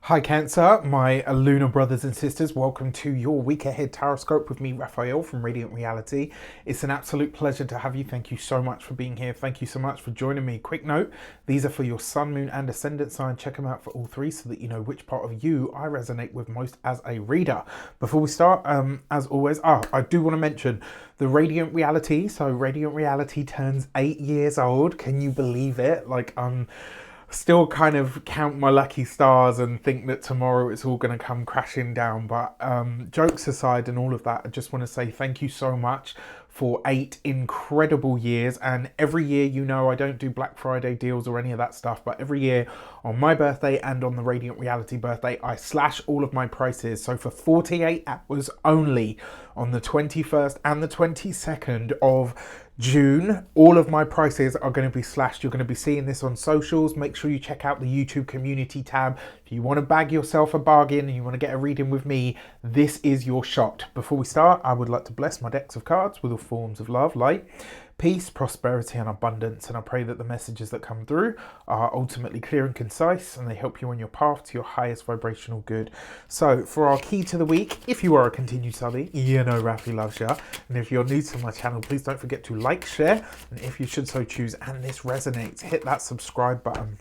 Hi Cancer, my lunar brothers and sisters, welcome to your week ahead Taroscope with me, Raphael from Radiant Reality. It's an absolute pleasure to have you. Thank you so much for being here. Thank you so much for joining me. Quick note, these are for your sun, moon and ascendant sign. Check them out for all three so that you know which part of you I resonate with most as a reader. Before we start, as always, I do want to mention the Radiant Reality. So Radiant Reality turns 8 years old. Can you believe it? Still kind of count my lucky stars and think that tomorrow it's all going to come crashing down. But jokes aside and all of that, I just want to say thank you so much for 8 incredible years. And every year, you know, I don't do Black Friday deals or any of that stuff, but every year on my birthday and on the Radiant Reality birthday, I slash all of my prices. So for 48 hours only on the 21st and the 22nd of June, all of my prices are going to be slashed. You're going to be seeing this on socials. Make sure you check out the YouTube community tab. If you want to bag yourself a bargain and you want to get a reading with me, this is your shot. Before we start, I would like to bless my decks of cards with all forms of love, light, peace, prosperity and abundance, and I pray that the messages that come through are ultimately clear and concise and they help you on your path to your highest vibrational good. So for our key to the week, if you are a continued subby, you know Rafi loves ya, and if you're new to my channel, please don't forget to like, share, and if you should so choose and this resonates, hit that subscribe button.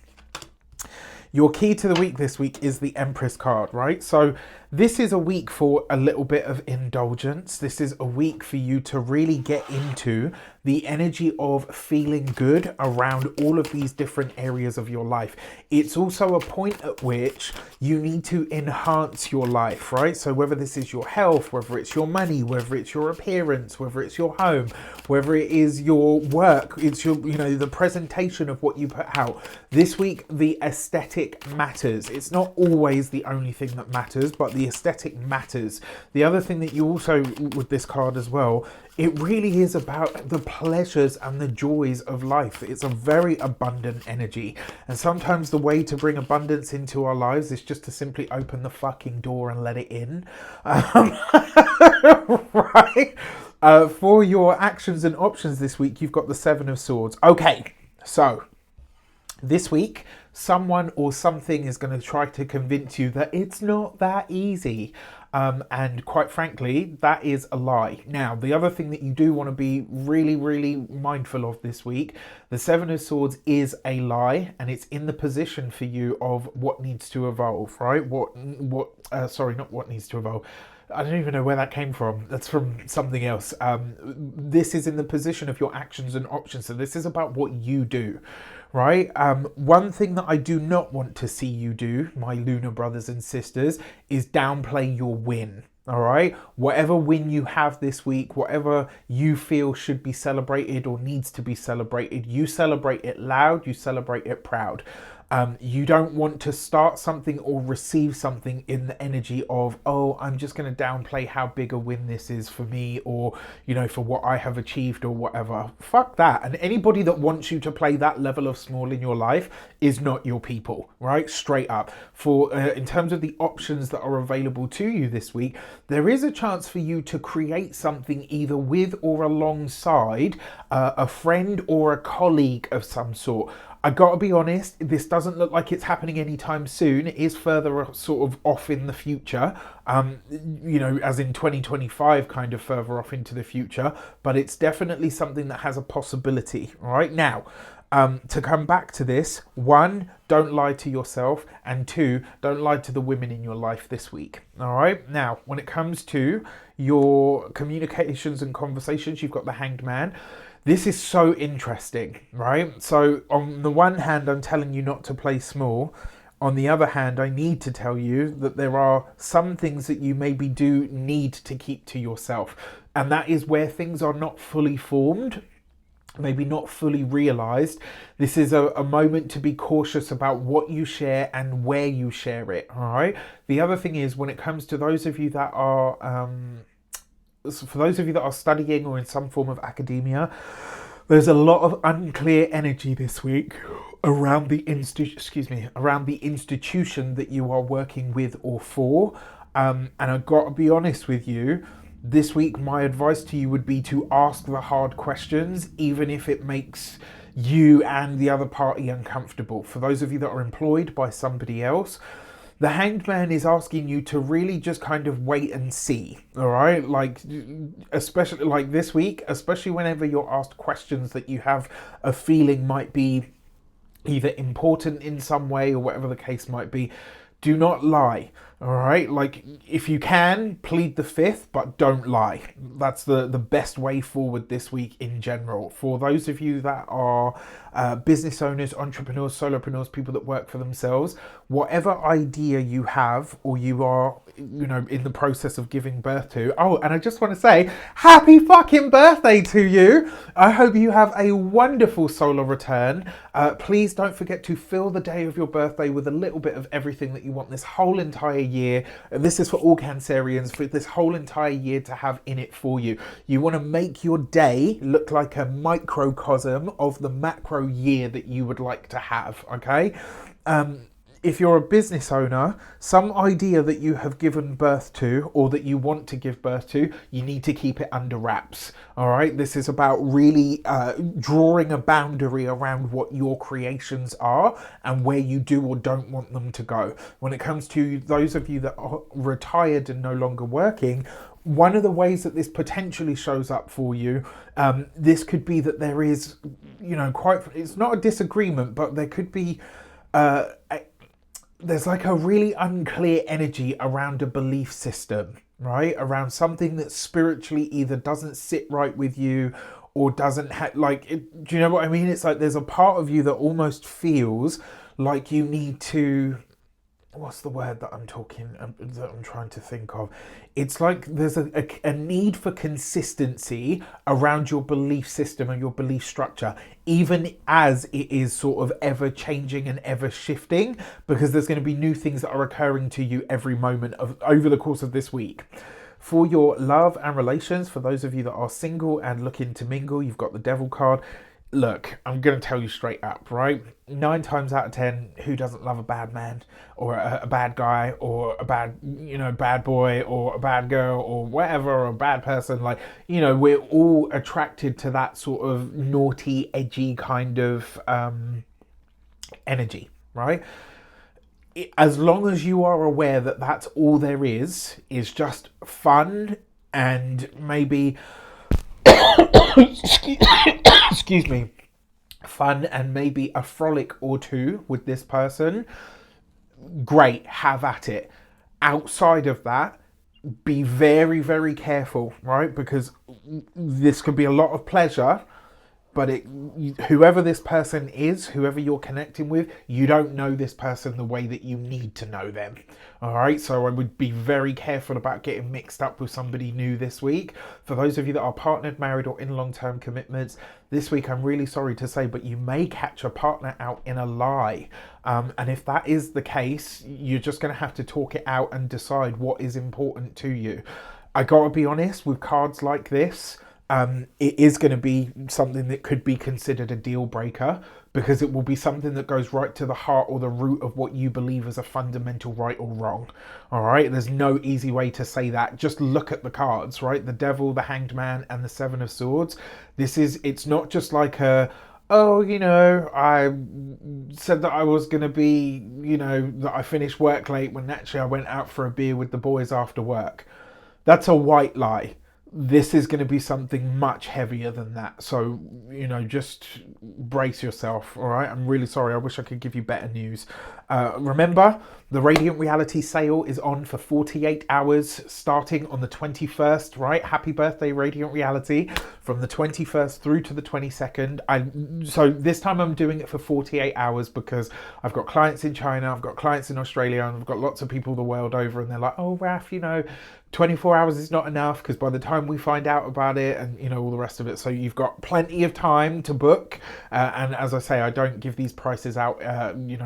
Your key to the week this week is the Empress card, right? So this is a week for a little bit of indulgence. This is a week for you to really get into the energy of feeling good around all of these different areas of your life. It's also a point at which you need to enhance your life, right? So whether this is your health, whether it's your money, whether it's your appearance, whether it's your home, whether it is your work, it's your, you know, the presentation of what you put out. This week, the aesthetic matters. It's not always the only thing that matters, but the aesthetic matters. The other thing that you also, with this card as well, it really is about the pleasures and the joys of life. It's a very abundant energy. And sometimes the way to bring abundance into our lives is just to simply open the fucking door and let it in. Right? For your actions and options this week, you've got the Seven of Swords. Okay, so this week, someone or something is going to try to convince you that it's not that easy. And quite frankly, that is a lie. Now, the other thing that you do want to be really mindful of this week, the Seven of Swords is a lie, and it's in the position for you of what needs to evolve, right? Sorry, not what needs to evolve. I don't even know where that came from. That's from something else. This is in the position of your actions and options. So this is about what you do, right? One thing that I do not want to see you do, my lunar brothers and sisters, is downplay your win. All right, whatever win you have this week, whatever you feel should be celebrated or needs to be celebrated, you celebrate it loud, you celebrate it proud. You don't want to start something or receive something in the energy of, oh, I'm just going to downplay how big a win this is for me, or, you know, for what I have achieved or whatever. Fuck that. And anybody that wants you to play that level of small in your life is not your people, right? Straight up. For in terms of the options that are available to you this week, there is a chance for you to create something either with or alongside a friend or a colleague of some sort. I gotta be honest, this doesn't look like it's happening anytime soon. It is further sort of off in the future, you know, as in 2025, kind of further off into the future, but it's definitely something that has a possibility. Right now, to come back to this, 1, don't lie to yourself, and 2, don't lie to the women in your life this week. All right. Now, when it comes to your communications and conversations, you've got the Hanged Man. This is so interesting, right? So on the one hand, I'm telling you not to play small. On the other hand, I need to tell you that there are some things that you maybe do need to keep to yourself. And that is where things are not fully formed, maybe not fully realized. This is a moment to be cautious about what you share and where you share it, all right? The other thing is, when it comes to those of you that are... for those of you that are studying or in some form of academia, there's a lot of unclear energy this week around the institution that you are working with or for. And I've got to be honest with you, this week my advice to you would be to ask the hard questions, even if it makes you and the other party uncomfortable. For those of you that are employed by somebody else, The Hanged Man is asking you to really just kind of wait and see, all right? Like, especially like this week, especially whenever you're asked questions that you have a feeling might be either important in some way or whatever the case might be, do not lie. All right, like if you can, plead the fifth, but don't lie. That's the best way forward this week in general. For those of you that are business owners, entrepreneurs, solopreneurs, people that work for themselves, whatever idea you have or you are, in the process of giving birth to. Oh, and I just want to say, happy fucking birthday to you. I hope you have a wonderful solar return. Please don't forget to fill the day of your birthday with a little bit of everything that you want this whole entire year. This is for all Cancerians, for this whole entire year to have in it for you. You want to make your day look like a microcosm of the macro year that you would like to have, okay? If you're a business owner, some idea that you have given birth to or that you want to give birth to, you need to keep it under wraps. All right. This is about really drawing a boundary around what your creations are and where you do or don't want them to go. When it comes to those of you that are retired and no longer working, one of the ways that this potentially shows up for you, this could be that there is, it's not a disagreement, but there could be there's like a really unclear energy around a belief system, right? Around something that spiritually either doesn't sit right with you or doesn't have, do you know what I mean? It's like there's a part of you that almost feels like you need to, what's the word that I'm trying to think of? It's like there's a need for consistency around your belief system and your belief structure, even as it is sort of ever changing and ever shifting, because there's going to be new things that are occurring to you every moment over the course of this week. For your love and relations, for those of you that are single and looking to mingle, you've got the Devil card. Look, I'm going to tell you straight up, right? 9 times out of 10, who doesn't love a bad man or a bad guy or a bad, bad boy or a bad girl or whatever, or a bad person? Like, we're all attracted to that sort of naughty, edgy kind of energy, right? As long as you are aware that that's all there is just fun and maybe excuse me, fun and maybe a frolic or two with this person, great, have at it. Outside of that, be very, very careful, right? Because this could be a lot of pleasure, but whoever this person is, whoever you're connecting with, you don't know this person the way that you need to know them. All right, so I would be very careful about getting mixed up with somebody new this week. For those of you that are partnered, married, or in long-term commitments, this week I'm really sorry to say, but you may catch a partner out in a lie. And if that is the case, you're just going to have to talk it out and decide what is important to you. I gotta be honest, with cards like this, it is going to be something that could be considered a deal breaker, because it will be something that goes right to the heart or the root of what you believe is a fundamental right or wrong. All right, there's no easy way to say that. Just look at the cards, right? The Devil, the Hanged Man, and the Seven of Swords. It's not just like I said that I was going to be, that I finished work late when actually I went out for a beer with the boys after work. That's a white lie. This is going to be something much heavier than that. So, just brace yourself, all right? I'm really sorry. I wish I could give you better news. Remember, the Reydiant Reality sale is on for 48 hours, starting on the 21st, right? Happy birthday, Reydiant Reality, from the 21st through to the 22nd. So this time I'm doing it for 48 hours because I've got clients in China, I've got clients in Australia, and I've got lots of people the world over, and they're like, oh, Raf, 24 hours is not enough, because by the time we find out about it and all the rest of it, so you've got plenty of time to book. And as I say, I don't give these prices out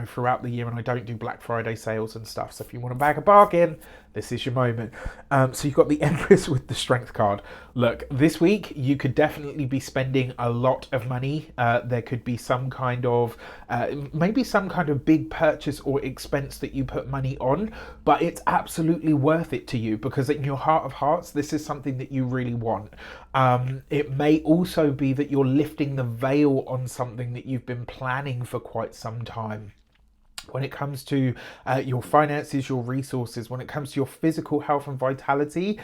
throughout the year, and I don't do Black Friday sales and stuff. So if you want to bag a bargain, this is your moment. So you've got the Empress with the Strength card. Look, this week you could definitely be spending a lot of money. There could be some kind of maybe some kind of big purchase or expense that you put money on, but it's absolutely worth it to you, because in your heart of hearts, this is something that you really want. It may also be that you're lifting the veil on something that you've been planning for quite some time. When it comes to your finances, your resources, when it comes to your physical health and vitality,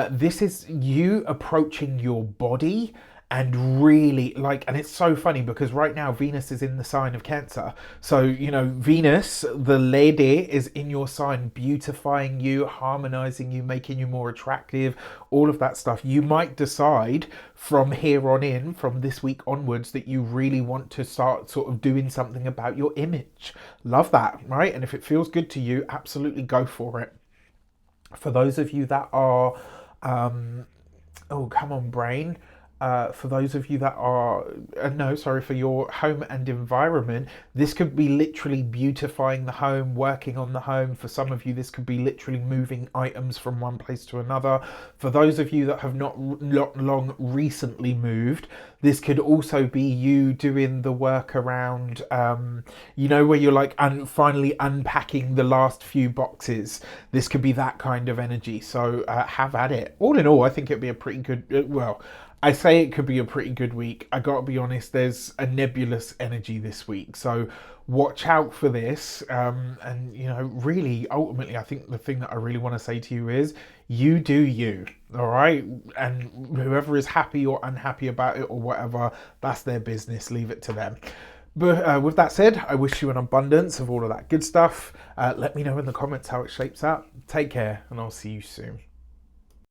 this is you approaching your body and really like, and it's so funny because right now Venus is in the sign of Cancer. So, you know, Venus, the lady, is in your sign, beautifying you, harmonizing you, making you more attractive, all of that stuff. You might decide from here on in, from this week onwards, that you really want to start sort of doing something about your image. Love that, right? And if it feels good to you, absolutely go for it. For those of you that are, oh, come on, brain. For those of you that are, no, sorry, for your home and environment, this could be literally beautifying the home, working on the home. For some of you, this could be literally moving items from one place to another. For those of you that have not long recently moved, this could also be you doing the work around, you know, where you're like finally unpacking the last few boxes. This could be that kind of energy. So have at it. All in all, I think it'd be a pretty good, well, I say it could be a pretty good week. I gotta be honest, there's a nebulous energy this week. So watch out for this. And, you know, really, ultimately, I think the thing that I really want to say to you is you do you, all right? And whoever is happy or unhappy about it or whatever, that's their business. Leave it to them. But with that said, I wish you an abundance of all of that good stuff. Let me know in the comments how it shapes out. Take care, and I'll see you soon.